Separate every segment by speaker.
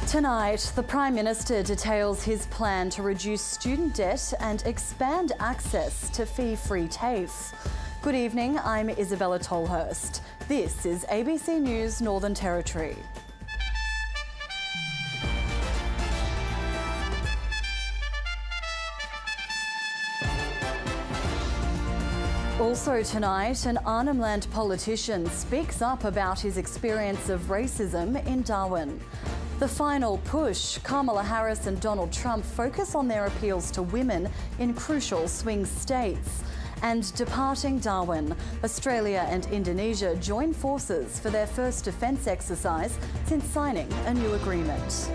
Speaker 1: Tonight, the Prime Minister details his plan to reduce student debt and expand access to fee-free TAFE. Good evening, I'm Isabella Tolhurst. This is ABC News Northern Territory. Also tonight, an Arnhem Land politician speaks up about his experience of racism in Darwin. The final push, Kamala Harris and Donald Trump focus on their appeals to women in crucial swing states. And departing Darwin, Australia and Indonesia join forces for their first defence exercise since signing a new agreement.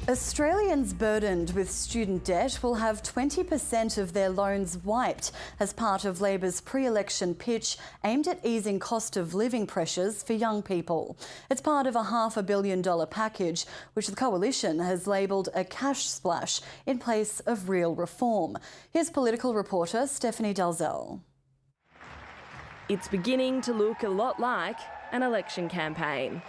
Speaker 1: Australians burdened with student debt will have 20% of their loans wiped as part of Labor's pre-election pitch aimed at easing cost of living pressures for young people. It's part of a $500 million package, which the Coalition has labelled a cash splash in place of real reform. Here's political reporter Stephanie Dalzell.
Speaker 2: It's beginning to look a lot like an election campaign.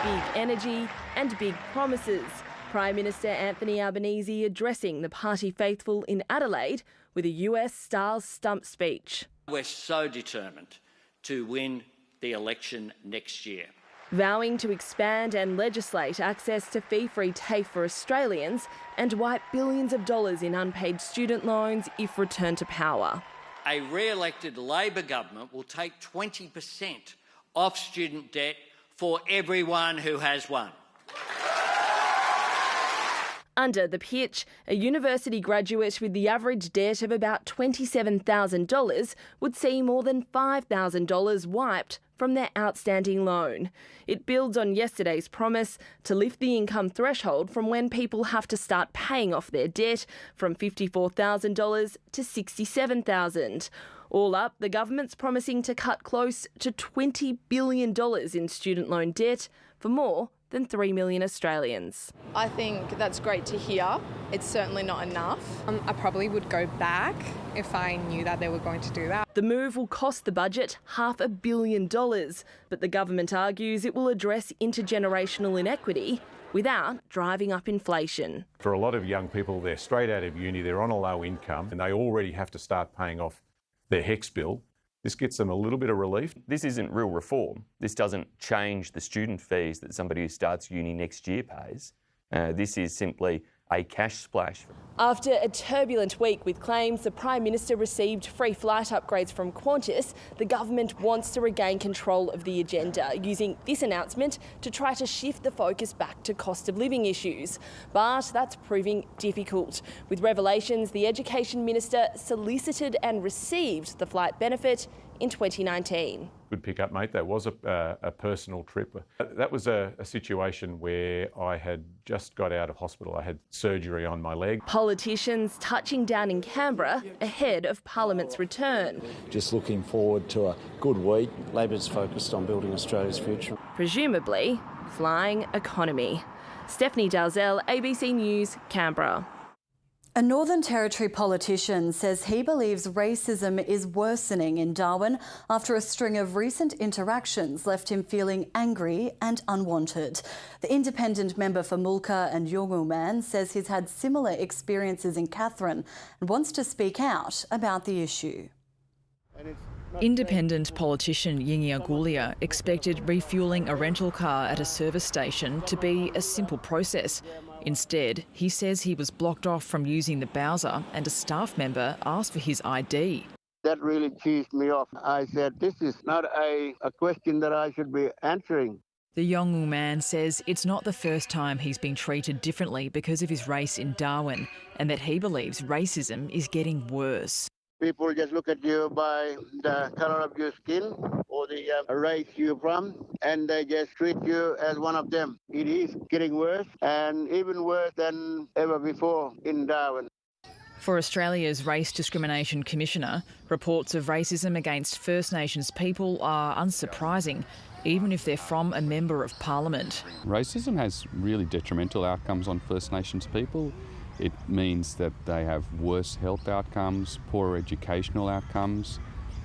Speaker 2: Big energy and big promises. Prime Minister Anthony Albanese addressing the party faithful in Adelaide with a US-style stump speech.
Speaker 3: We're so determined to win the election next year.
Speaker 2: Vowing to expand and legislate access to fee-free TAFE for Australians and wipe billions of dollars in unpaid student loans if returned to power.
Speaker 3: A re-elected Labor government will take 20% off student debt for everyone who has one.
Speaker 2: Under the pitch, a university graduate with the average debt of about $27,000 would see more than $5,000 wiped from their outstanding loan. It builds on yesterday's promise to lift the income threshold from when people have to start paying off their debt from $54,000 to $67,000. All up, the government's promising to cut close to $20 billion in student loan debt for more than 3 million Australians.
Speaker 4: I think that's great to hear. It's certainly not enough.
Speaker 5: I probably would go back if I knew that they were going to do that.
Speaker 2: The move will cost the budget $500 million, but the government argues it will address intergenerational inequity without driving up inflation.
Speaker 6: For a lot of young people, they're straight out of uni, they're on a low income, and they already have to start paying off their HECS bill. This gets them a little bit of relief.
Speaker 7: This isn't real reform. This doesn't change the student fees that somebody who starts uni next year pays. This is simply a cash splash.
Speaker 2: After a turbulent week with claims the Prime Minister received free flight upgrades from Qantas, the government wants to regain control of the agenda, using this announcement to try to shift the focus back to cost of living issues. But that's proving difficult. With revelations, the Education Minister solicited and received the flight benefit in 2019.
Speaker 6: Good pick up, mate. That was a personal trip. That was a situation where I had just got out of hospital. I had surgery on my leg.
Speaker 2: Politicians touching down in Canberra ahead of Parliament's return.
Speaker 8: Just looking forward to a good week. Labor's focused on building Australia's future.
Speaker 2: Presumably, flying economy. Stephanie Dalzell, ABC News, Canberra.
Speaker 1: A Northern Territory politician says he believes racism is worsening in Darwin after a string of recent interactions left him feeling angry and unwanted. The independent member for Mulka and Yolngu says he's had similar experiences in Katherine and wants to speak out about the issue.
Speaker 9: Independent politician Yingi Agulia expected refuelling a rental car at a service station to be a simple process. Instead, he says he was blocked off from using the Bowser and a staff member asked for his ID.
Speaker 10: That really cheesed me off. I said, this is not a question that I should be answering.
Speaker 9: The Yolngu man says it's not the first time he's been treated differently because of his race in Darwin, and that he believes racism is getting worse.
Speaker 10: People just look at you by the colour of your skin or the race you're from, and they just treat you as one of them. It is getting worse, and even worse than ever before in Darwin.
Speaker 9: For Australia's Race Discrimination Commissioner, reports of racism against First Nations people are unsurprising, even if they're from a Member of Parliament.
Speaker 11: Racism has really detrimental outcomes on First Nations people. It means that they have worse health outcomes, poorer educational outcomes,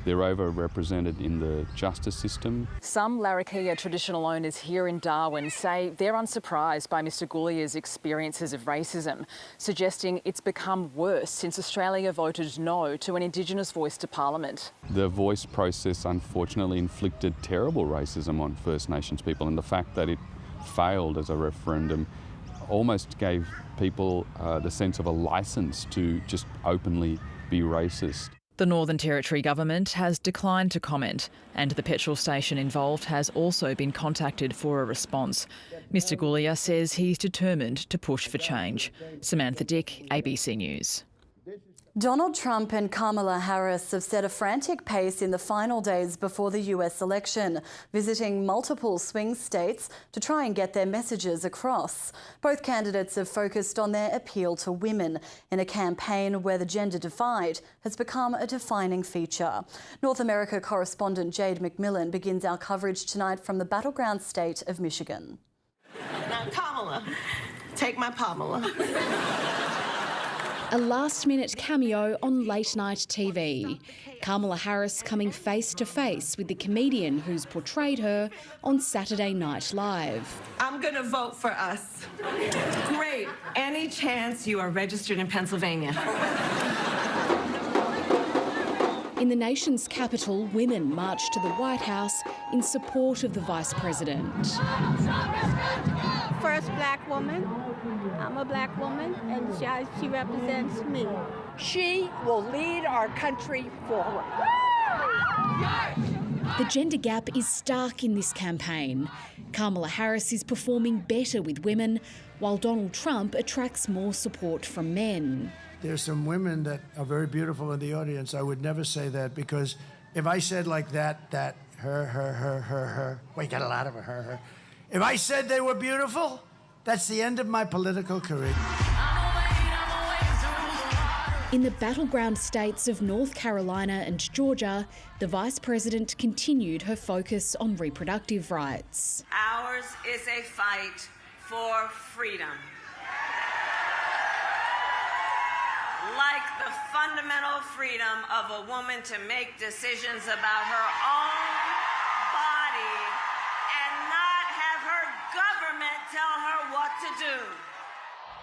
Speaker 11: They're overrepresented in the justice system.
Speaker 9: Some Larrakia traditional owners here in Darwin say they're unsurprised by Mr Goulia's experiences of racism, suggesting it's become worse since Australia voted no to an Indigenous voice to Parliament.
Speaker 11: The voice process unfortunately inflicted terrible racism on First Nations people, and the fact that it failed as a referendum almost gave people the sense of a licence to just openly be racist.
Speaker 9: The Northern Territory government has declined to comment, and the petrol station involved has also been contacted for a response. Mr Goulia says he's determined to push for change. Samantha Dick, ABC News.
Speaker 1: Donald Trump and Kamala Harris have set a frantic pace in the final days before the US election, visiting multiple swing states to try and get their messages across. Both candidates have focused on their appeal to women in a campaign where the gender divide has become a defining feature. North America correspondent Jade McMillan begins our coverage tonight from the battleground state of Michigan.
Speaker 12: Now, Kamala, take my Pamela.
Speaker 13: A last-minute cameo on late-night TV. Kamala Harris coming face-to-face with the comedian who's portrayed her on Saturday Night Live.
Speaker 12: I'm going to vote for us. Great. Any chance you are registered in Pennsylvania?
Speaker 13: In the nation's capital, women marched to the White House in support of the Vice President.
Speaker 14: First black woman. I'm a black woman, and she represents me.
Speaker 15: She will lead our country forward.
Speaker 13: The gender gap is stark in this campaign. Kamala Harris is performing better with women, while Donald Trump attracts more support from men.
Speaker 16: There's some women that are very beautiful in the audience. I would never say that, because if I said like that, her, we got a lot of her. If I said they were beautiful, that's the end of my political career.
Speaker 13: In the battleground states of North Carolina and Georgia, the Vice President continued her focus on reproductive rights.
Speaker 12: Ours is a fight for freedom. Like the fundamental freedom of a woman to make decisions about her own body and not have her government tell her what to do.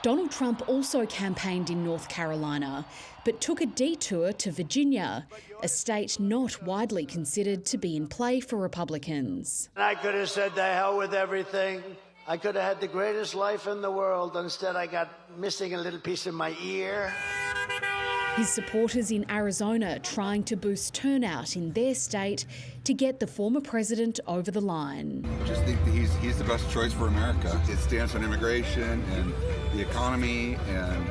Speaker 13: Donald Trump also campaigned in North Carolina, but took a detour to Virginia, a state not widely considered to be in play for Republicans.
Speaker 10: I could have said the hell with everything. I could have had the greatest life in the world. Instead, I got missing a little piece of my ear.
Speaker 13: His supporters in Arizona trying to boost turnout in their state to get the former president over the line.
Speaker 17: I just think that he's the best choice for America. His stance on immigration and the economy, and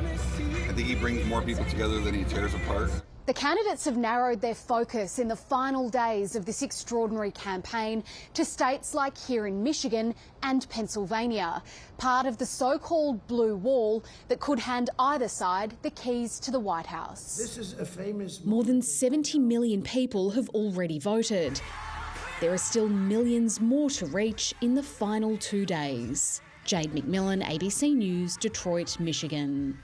Speaker 17: I think he brings more people together than he tears apart.
Speaker 18: The candidates have narrowed their focus in the final days of this extraordinary campaign to states like here in Michigan and Pennsylvania, part of the so-called blue wall that could hand either side the keys to the White House.
Speaker 16: This is a famous...
Speaker 13: More than 70 million people have already voted. There are still millions more to reach in the final 2 days. Jade McMillan, ABC News, Detroit, Michigan.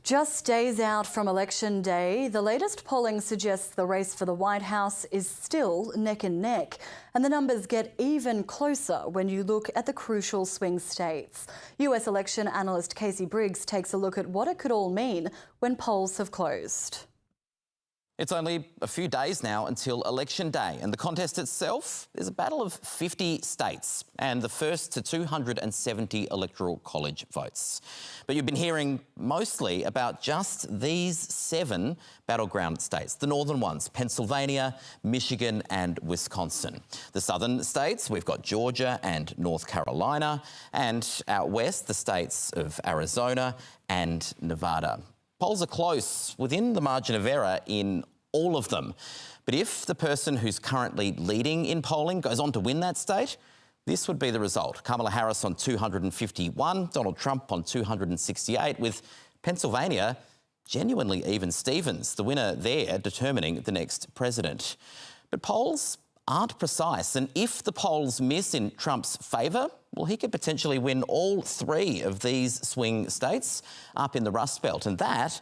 Speaker 1: Just days out from Election Day, the latest polling suggests the race for the White House is still neck and neck, and the numbers get even closer when you look at the crucial swing states. US election analyst Casey Briggs takes a look at what it could all mean when polls have closed.
Speaker 19: It's only a few days now until Election Day, and the contest itself is a battle of 50 states and the first to 270 Electoral College votes. But you've been hearing mostly about just these 7 battleground states, the northern ones, Pennsylvania, Michigan and Wisconsin. The southern states, we've got Georgia and North Carolina, and out west, the states of Arizona and Nevada. Polls are close, within the margin of error in all of them. But if the person who's currently leading in polling goes on to win that state, this would be the result. Kamala Harris on 251, Donald Trump on 268, with Pennsylvania genuinely even Stevens, the winner there, determining the next president. But polls aren't precise, and if the polls miss in Trump's favour, well, he could potentially win all 3 of these swing states up in the Rust Belt, and that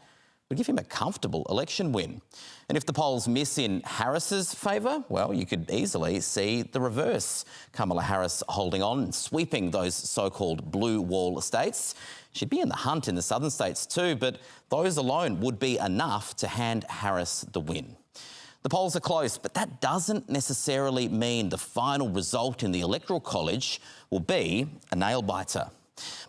Speaker 19: would give him a comfortable election win. And if the polls miss in Harris's favour, well, you could easily see the reverse. Kamala Harris holding on and sweeping those so-called blue wall states. She'd be in the hunt in the southern states too, but those alone would be enough to hand Harris the win. The polls are close, but that doesn't necessarily mean the final result in the Electoral College will be a nail-biter.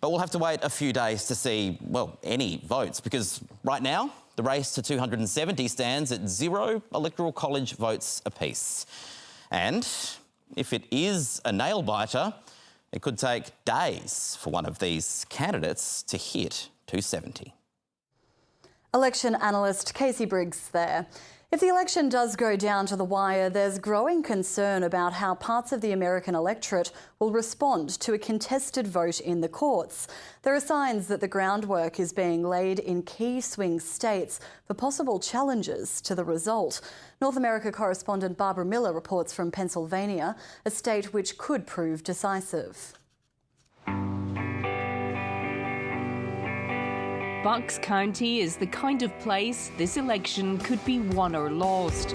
Speaker 19: But we'll have to wait a few days to see, well, any votes, because right now the race to 270 stands at 0 Electoral College votes apiece. And if it is a nail-biter, it could take days for one of these candidates to hit 270.
Speaker 1: Election analyst Casey Briggs there. If the election does go down to the wire, there's growing concern about how parts of the American electorate will respond to a contested vote in the courts. There are signs that the groundwork is being laid in key swing states for possible challenges to the result. North America correspondent Barbara Miller reports from Pennsylvania, a state which could prove decisive.
Speaker 20: Bucks County is the kind of place this election could be won or lost.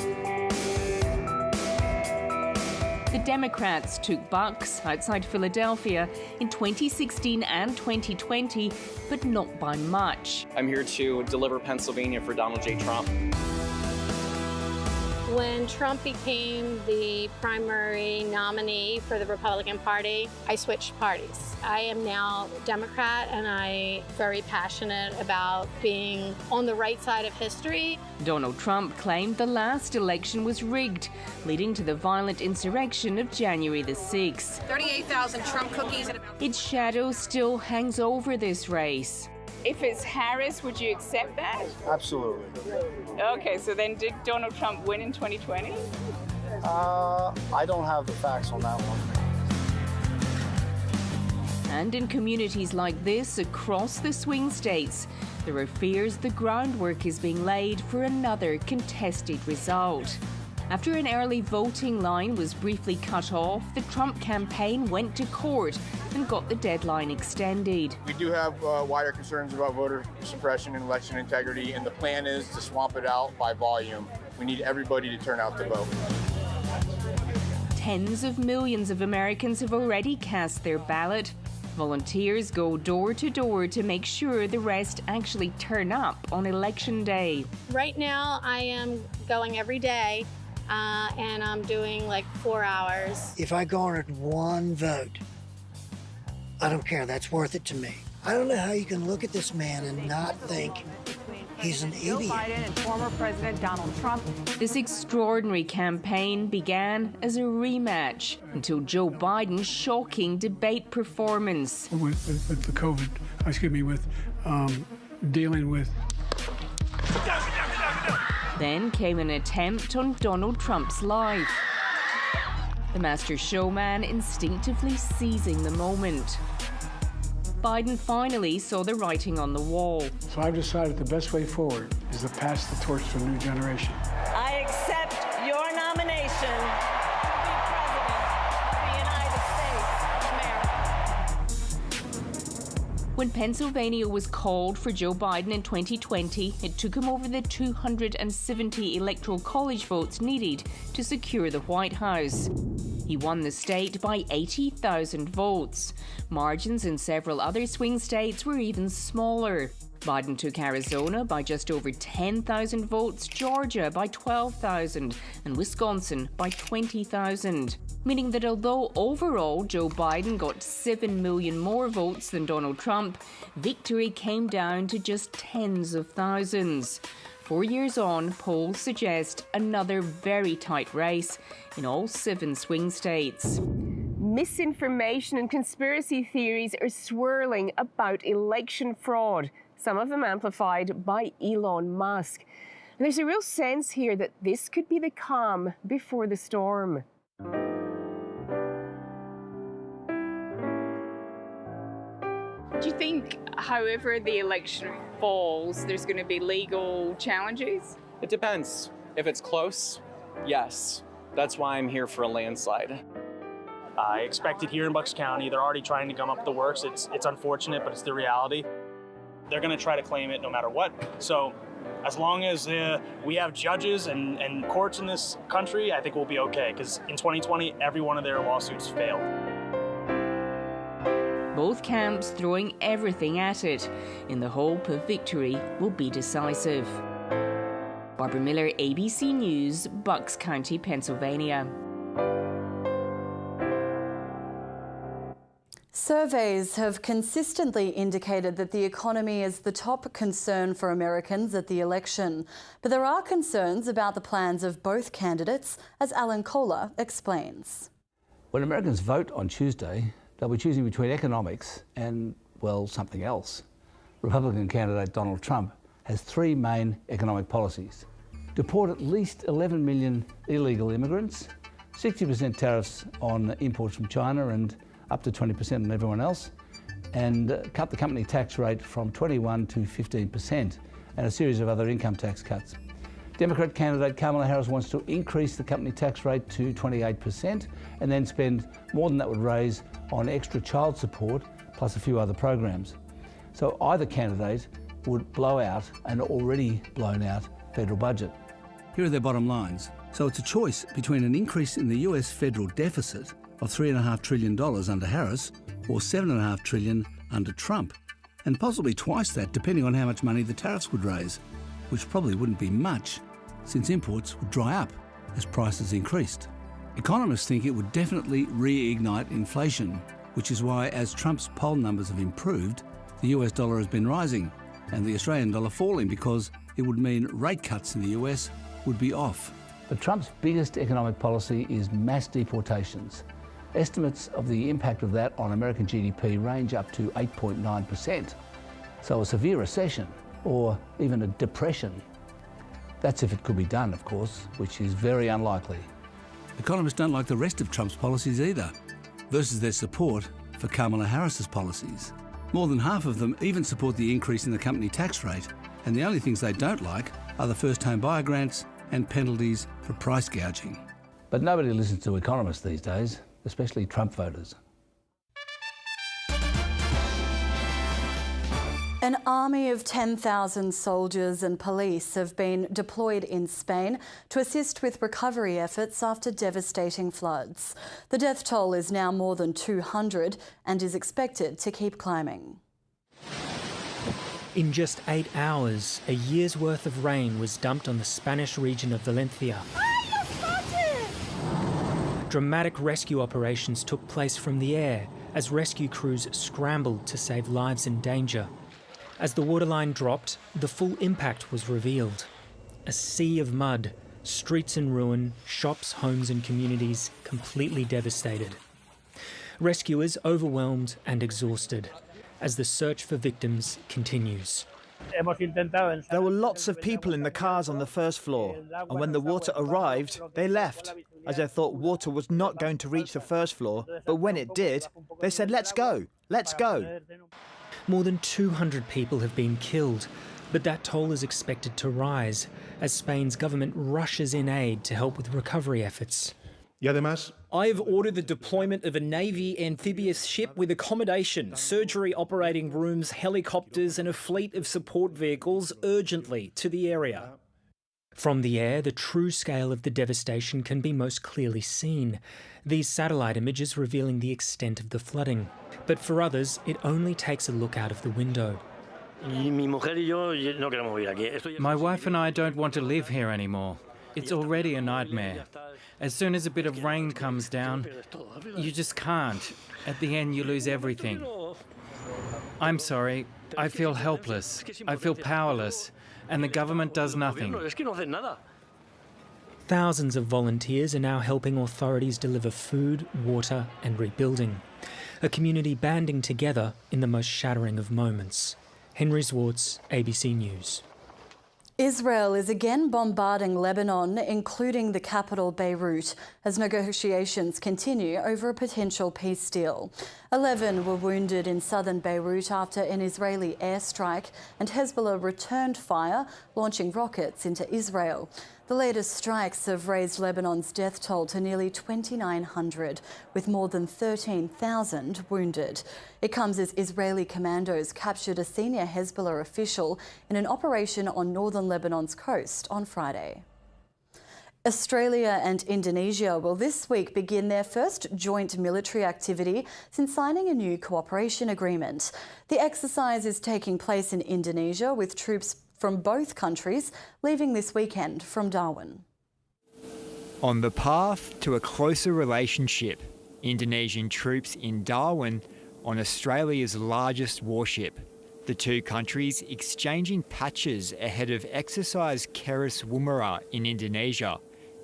Speaker 20: The Democrats took Bucks outside Philadelphia in 2016 and 2020, but not by much.
Speaker 21: I'm here to deliver Pennsylvania for Donald J. Trump.
Speaker 22: When Trump became the primary nominee for the Republican Party, I switched parties. I am now Democrat, and I'm very passionate about being on the right side of history.
Speaker 20: Donald Trump claimed the last election was rigged, leading to the violent insurrection of January the 6th.
Speaker 23: 38,000 Trump cookies.
Speaker 20: Its shadow still hangs over this race.
Speaker 24: If it's Harris, would you accept that?
Speaker 25: Absolutely.
Speaker 24: Okay, so then did Donald Trump win in 2020?
Speaker 25: I don't have the facts on that one.
Speaker 20: And in communities like this across the swing states, there are fears the groundwork is being laid for another contested result. After an early voting line was briefly cut off, the Trump campaign went to court and got the deadline extended.
Speaker 25: We do have wider concerns about voter suppression and election integrity, and the plan is to swamp it out by volume. We need everybody to turn out to vote.
Speaker 20: Tens of millions of Americans have already cast their ballot. Volunteers go door to door to make sure the rest actually turn up on Election Day.
Speaker 22: Right now, I am going every day. And I'm doing like 4 hours.
Speaker 26: If I garnered one vote, I don't care. That's worth it to me. I don't know how you can look at this man and not think he's an idiot.
Speaker 20: Joe Biden and former President Donald Trump. This extraordinary campaign began as a rematch until Joe Biden's shocking debate performance.
Speaker 27: With the COVID, with dealing with.
Speaker 20: Then came an attempt on Donald Trump's life. The master showman instinctively seizing the moment. Biden finally saw the writing on the wall.
Speaker 27: So I've decided the best way forward is to pass the torch to a new generation.
Speaker 12: I accept your nomination to be President of the United States of America.
Speaker 20: When Pennsylvania was called for Joe Biden in 2020, it took him over the 270 Electoral College votes needed to secure the White House. He won the state by 80,000 votes. Margins in several other swing states were even smaller. Biden took Arizona by just over 10,000 votes, Georgia by 12,000, and Wisconsin by 20,000. Meaning that although overall Joe Biden got 7 million more votes than Donald Trump, victory came down to just tens of thousands. 4 years on, polls suggest another very tight race in all 7 swing states.
Speaker 2: Misinformation and conspiracy theories are swirling about election fraud, some of them amplified by Elon Musk. And there's a real sense here that this could be the calm before the storm.
Speaker 24: Do you think, however the election falls, there's going to be legal challenges?
Speaker 21: It depends. If it's close, yes. That's why I'm here for a landslide.
Speaker 28: I expect it here in Bucks County. They're already trying to gum up the works. It's unfortunate, but it's the reality. They're going to try to claim it no matter what. So As long as we have judges and courts in this country, I think we'll be okay, because in 2020, every one of their lawsuits failed.
Speaker 20: Both camps throwing everything at it in the hope of victory will be decisive. Barbara Miller, ABC News, Bucks County, Pennsylvania.
Speaker 1: Surveys have consistently indicated that the economy is the top concern for Americans at the election. But there are concerns about the plans of both candidates, as Alan Kohler explains.
Speaker 3: When Americans vote on Tuesday, they'll be choosing between economics and, well, something else. Republican candidate Donald Trump has three main economic policies: deport at least 11 million illegal immigrants, 60% tariffs on imports from China and up to 20% on everyone else, and cut the company tax rate from 21 to 15%, and a series of other income tax cuts. Democrat candidate Kamala Harris wants to increase the company tax rate to 28% and then spend more than that would raise on extra child support, plus a few other programs. So either candidate would blow out an already blown out federal budget. Here are their bottom lines. So it's a choice between an increase in the US federal deficit of $3.5 trillion under Harris or $7.5 trillion under Trump, and possibly twice that depending on how much money the tariffs would raise, which probably wouldn't be much since imports would dry up as prices increased. Economists think it would definitely reignite inflation, which is why, as Trump's poll numbers have improved, the US dollar has been rising and the Australian dollar falling, because it would mean rate cuts in the US would be off. But Trump's biggest economic policy is mass deportations. Estimates of the impact of that on American GDP range up to 8.9%. So a severe recession, or even a depression. That's if it could be done, of course, which is very unlikely. Economists don't like the rest of Trump's policies either, versus their support for Kamala Harris's policies. More than half of them even support the increase in the company tax rate, and the only things they don't like are the first home buyer grants and penalties for price gouging. But nobody listens to economists these days, especially Trump voters.
Speaker 1: An army of 10,000 soldiers and police have been deployed in Spain to assist with recovery efforts after devastating floods. The death toll is now more than 200 and is expected to keep climbing.
Speaker 4: In just 8 hours, a year's worth of rain was dumped on the Spanish region of Valencia. Dramatic rescue operations took place from the air as rescue crews scrambled to save lives in danger. As the waterline dropped, the full impact was revealed. A sea of mud, streets in ruin, shops, homes and communities completely devastated. Rescuers overwhelmed and exhausted as the search for victims continues.
Speaker 5: There were lots of people in the cars on the first floor, and when the water arrived, they left, as they thought water was not going to reach the first floor, but when it did, they said, "Let's go, let's go."
Speaker 4: More than 200 people have been killed, but that toll is expected to rise as Spain's government rushes in aid to help with recovery efforts.
Speaker 6: I have ordered the deployment of a Navy amphibious ship with accommodation, surgery operating rooms, helicopters and a fleet of support vehicles urgently to the area.
Speaker 4: From the air, the true scale of the devastation can be most clearly seen. These satellite images revealing the extent of the flooding. But for others, it only takes a look out of the window.
Speaker 7: My wife and I don't want to live here anymore. It's already a nightmare. As soon as a bit of rain comes down, you just can't. At the end, you lose everything. I'm sorry. I feel helpless. I feel powerless. And the government does nothing.
Speaker 4: Thousands of volunteers are now helping authorities deliver food, water and rebuilding. A community banding together in the most shattering of moments. Henry Zwartz, ABC News.
Speaker 1: Israel is again bombarding Lebanon, including the capital Beirut, as negotiations continue over a potential peace deal. 11 were wounded in southern Beirut after an Israeli airstrike, and Hezbollah returned fire, launching rockets into Israel. The latest strikes have raised Lebanon's death toll to nearly 2,900, with more than 13,000 wounded. It comes as Israeli commandos captured a senior Hezbollah official in an operation on northern Lebanon's coast on Friday. Australia and Indonesia will this week begin their first joint military activity since signing a new cooperation agreement. The exercise is taking place in Indonesia, with troops from both countries leaving this weekend from Darwin.
Speaker 8: On the path to a closer relationship, Indonesian troops in Darwin on Australia's largest warship. The two countries exchanging patches ahead of exercise Keris Woomera in Indonesia,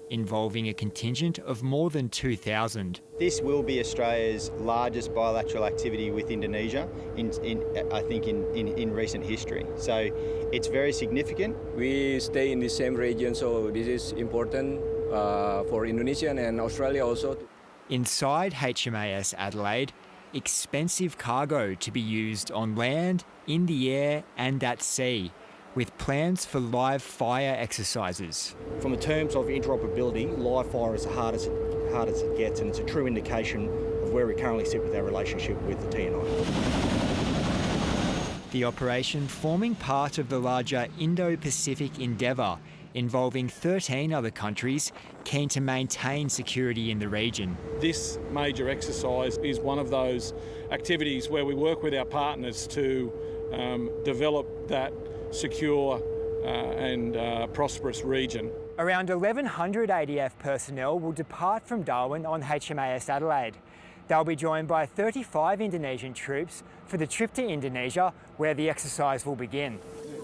Speaker 8: involving a contingent of more than 2,000.
Speaker 9: This will be Australia's largest bilateral activity with Indonesia in recent history. So it's very significant.
Speaker 10: We stay in the same region, so this is important for Indonesia and Australia also.
Speaker 8: Inside HMAS Adelaide, expensive cargo to be used on land, in the air and at sea, with plans for live fire exercises.
Speaker 11: From the terms of interoperability, live fire is the hardest it gets, and it's a true indication of where we currently sit with our relationship with the TNI.
Speaker 8: The operation forming part of the larger Indo-Pacific endeavour, involving 13 other countries keen to maintain security in the region.
Speaker 14: This major exercise is one of those activities where we work with our partners to develop that secure and prosperous region.
Speaker 8: Around 1,100 ADF personnel will depart from Darwin on HMAS Adelaide. They'll be joined by 35 Indonesian troops for the trip to Indonesia, where the exercise will begin.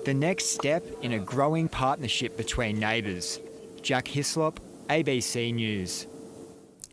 Speaker 8: The next step in a growing partnership between neighbours. Jack Hislop, ABC News.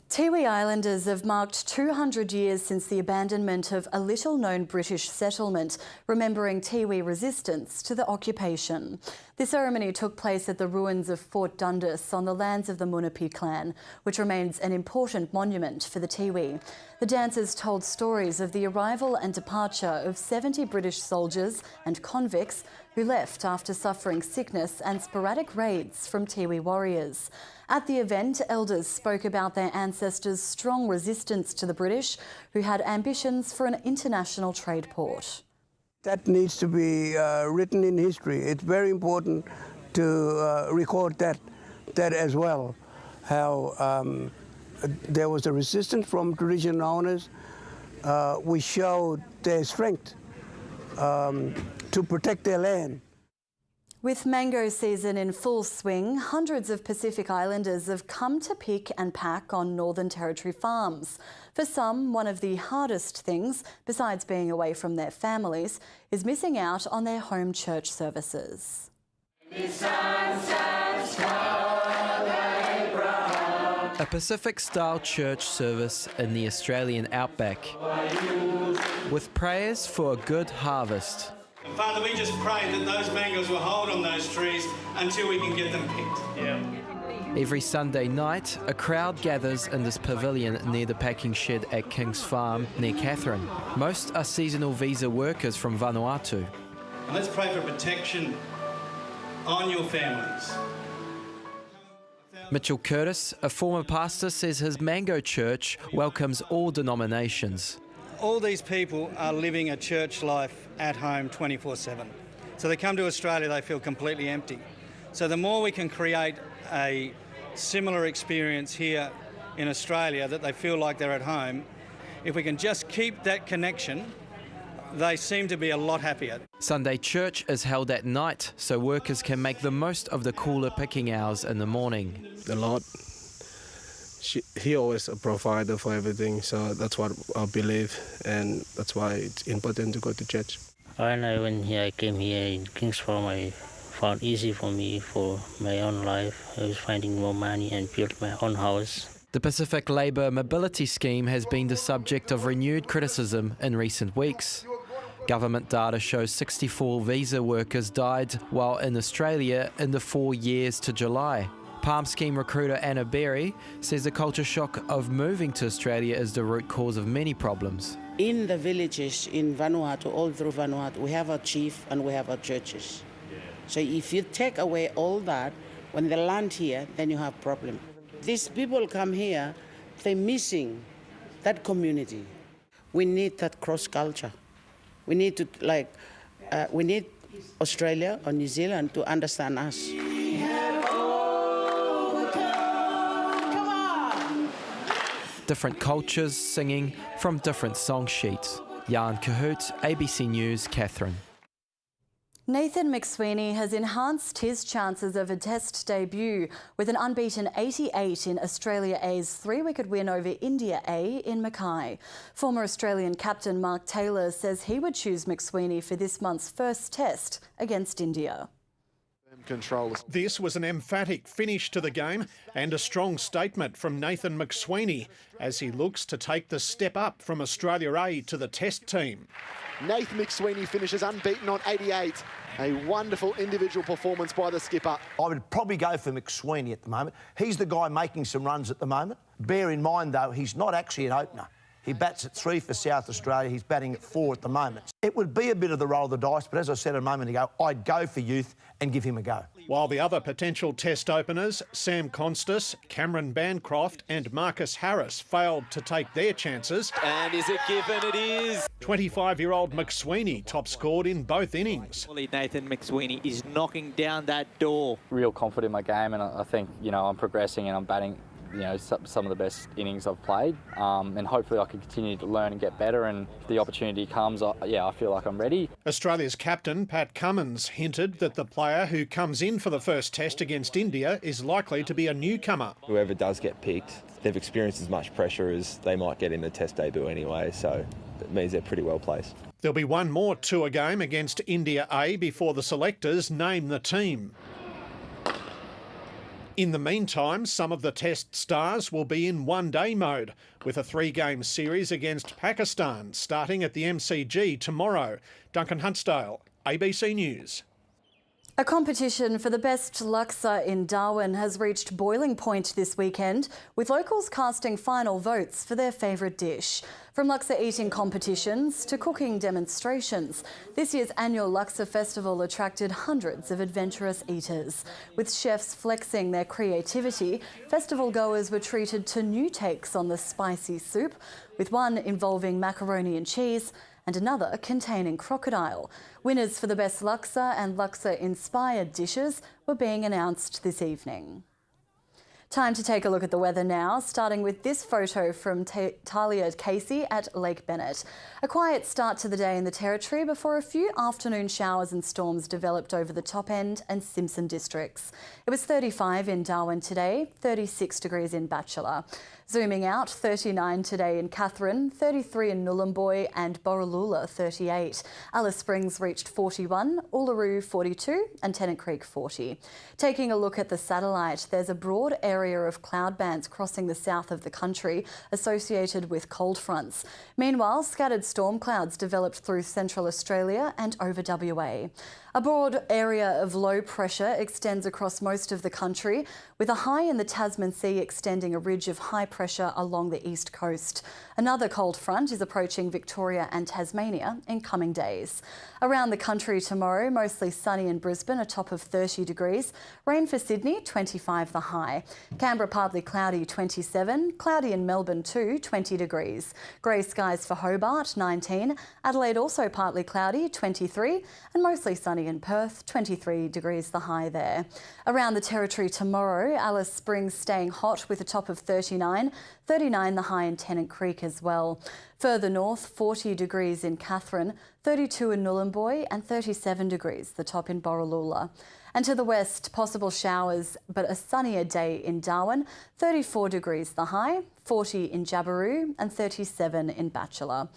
Speaker 1: Tiwi Islanders have marked 200 years since the abandonment of a little-known British settlement, remembering Tiwi resistance to the occupation. The ceremony took place at the ruins of Fort Dundas on the lands of the Munapi clan, which remains an important monument for the Tiwi. The dancers told stories of the arrival and departure of 70 British soldiers and convicts who left after suffering sickness and sporadic raids from Tiwi warriors. At the event, elders spoke about their ancestors' strong resistance to the British, who had ambitions for an international trade port.
Speaker 15: That needs to be written in history. It's very important to record that as well, how there was a resistance from traditional owners. We showed their strength to protect their land.
Speaker 1: With mango season in full swing, hundreds of Pacific Islanders have come to pick and pack on Northern Territory farms. For some, one of the hardest things, besides being away from their families, is missing out on their home church services.
Speaker 17: A Pacific-style church service in the Australian outback, with prayers for a good harvest.
Speaker 18: Father, we just pray that those mangoes will hold on those trees until we can get them picked.
Speaker 17: Every Sunday night, a crowd gathers in this pavilion near the packing shed at King's Farm near Katherine. Most are seasonal visa workers from Vanuatu.
Speaker 18: And let's pray for protection on your families.
Speaker 17: Mitchell Curtis, a former pastor, says his Mango Church welcomes all denominations.
Speaker 18: All these people are living a church life at home 24/7. So they come to Australia, they feel completely empty. So the more we can create a similar experience here in Australia, that they feel like they're at home, if we can just keep that connection, they seem to be a lot happier.
Speaker 17: Sunday church is held at night so workers can make the most of the cooler picking hours in the morning.
Speaker 29: The Lord, He always a provider for everything, so that's what I believe, and that's why it's important to go to church.
Speaker 30: When I went here, I came here in King's Farm. I found easy for me for my own life. I was finding more money and built my own house.
Speaker 17: The Pacific Labour Mobility Scheme has been the subject of renewed criticism in recent weeks. Government data shows 64 visa workers died while in Australia in the 4 years to July. Palm Scheme recruiter Anna Berry says the culture shock of moving to Australia is the root cause of many problems.
Speaker 2: In the villages in Vanuatu, all through Vanuatu, we have our chief and we have our churches. So if you take away all that, when they land here, then you have problem. These people come here, they're missing that community. We need that cross culture. We need to we need Australia or New Zealand to understand us.
Speaker 17: Different cultures singing from different song sheets. Jan Cahoot, ABC News, Catherine.
Speaker 1: Nathan McSweeney has enhanced his chances of a Test debut with an unbeaten 88 in Australia A's 3-wicket win over India A in Mackay. Former Australian captain Mark Taylor says he would choose McSweeney for this month's first Test against India.
Speaker 12: This was an emphatic finish to the game and a strong statement from Nathan McSweeney as he looks to take the step up from Australia A to the Test team.
Speaker 13: Nathan McSweeney finishes unbeaten on 88. A wonderful individual performance by the skipper.
Speaker 16: I would probably go for McSweeney at the moment. He's the guy making some runs at the moment. Bear in mind, though, he's not actually an opener. He bats at 3 for South Australia. He's batting at 4 at the moment. It would be a bit of the roll of the dice, but as I said a moment ago, I'd go for youth and give him a go.
Speaker 12: While the other potential Test openers, Sam Constas, Cameron Bancroft and Marcus Harris, failed to take their chances.
Speaker 19: And is it given? It is.
Speaker 12: 25-year-old McSweeney top scored in both innings.
Speaker 19: Nathan McSweeney is knocking down that door.
Speaker 22: Real confident in my game, and I think, I'm progressing and I'm batting some of the best innings I've played, and hopefully I can continue to learn and get better, and if the opportunity comes, I feel like I'm ready.
Speaker 12: Australia's captain, Pat Cummins, hinted that the player who comes in for the first Test against India is likely to be a newcomer.
Speaker 23: Whoever does get picked, they've experienced as much pressure as they might get in the Test debut anyway, so it means they're pretty well placed.
Speaker 12: There'll be one more tour game against India A before the selectors name the team. In the meantime, some of the Test stars will be in one-day mode, with a 3-game series against Pakistan starting at the MCG tomorrow. Duncan Huntsdale, ABC News.
Speaker 1: A competition for the best laksa in Darwin has reached boiling point this weekend, with locals casting final votes for their favourite dish. From laksa eating competitions to cooking demonstrations, this year's annual Laksa Festival attracted hundreds of adventurous eaters. With chefs flexing their creativity, festival goers were treated to new takes on the spicy soup, with one involving macaroni and cheese and another containing crocodile. Winners for the best laksa and laksa-inspired dishes were being announced this evening. Time to take a look at the weather now, starting with this photo from Talia Casey at Lake Bennett. A quiet start to the day in the Territory before a few afternoon showers and storms developed over the Top End and Simpson districts. It was 35 in Darwin today, 36 degrees in Bachelor. Zooming out, 39 today in Katherine, 33 in Nhulunbuy and Borroloola, 38. Alice Springs reached 41, Uluru 42 and Tennant Creek 40. Taking a look at the satellite, there's a broad area of cloud bands crossing the south of the country associated with cold fronts. Meanwhile, scattered storm clouds developed through central Australia and over WA. A broad area of low pressure extends across most of the country, with a high in the Tasman Sea extending a ridge of high pressure along the east coast. Another cold front is approaching Victoria and Tasmania in coming days. Around the country tomorrow, mostly sunny in Brisbane, a top of 30 degrees. Rain for Sydney, 25 the high. Canberra partly cloudy, 27. Cloudy in Melbourne too, 20 degrees. Grey skies for Hobart, 19. Adelaide also partly cloudy, 23. And mostly sunny in Perth, 23 degrees the high there. Around the Territory tomorrow, Alice Springs staying hot with a top of 39, 39 the high in Tennant Creek as well. Further north, 40 degrees in Katherine, 32 in Nhulunbuy and 37 degrees, the top in Borroloola. And to the west, possible showers, but a sunnier day in Darwin, 34 degrees the high, 40 in Jabiru and 37 in Bachelor.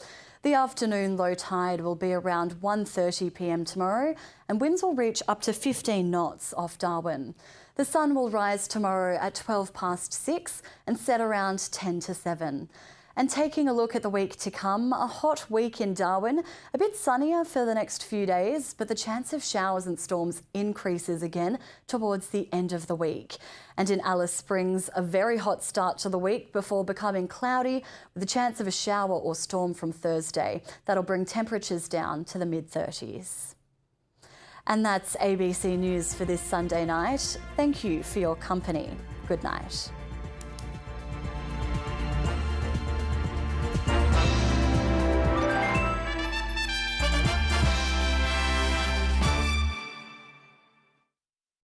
Speaker 1: The afternoon low tide will be around 1:30 p.m. tomorrow and winds will reach up to 15 knots off Darwin. The sun will rise tomorrow at 12 past 6 and set around 10 to 7. And taking a look at the week to come, a hot week in Darwin, a bit sunnier for the next few days, but the chance of showers and storms increases again towards the end of the week. And in Alice Springs, a very hot start to the week before becoming cloudy with a chance of a shower or storm from Thursday. That'll bring temperatures down to the mid-30s. And that's ABC News for this Sunday night. Thank you for your company. Good night.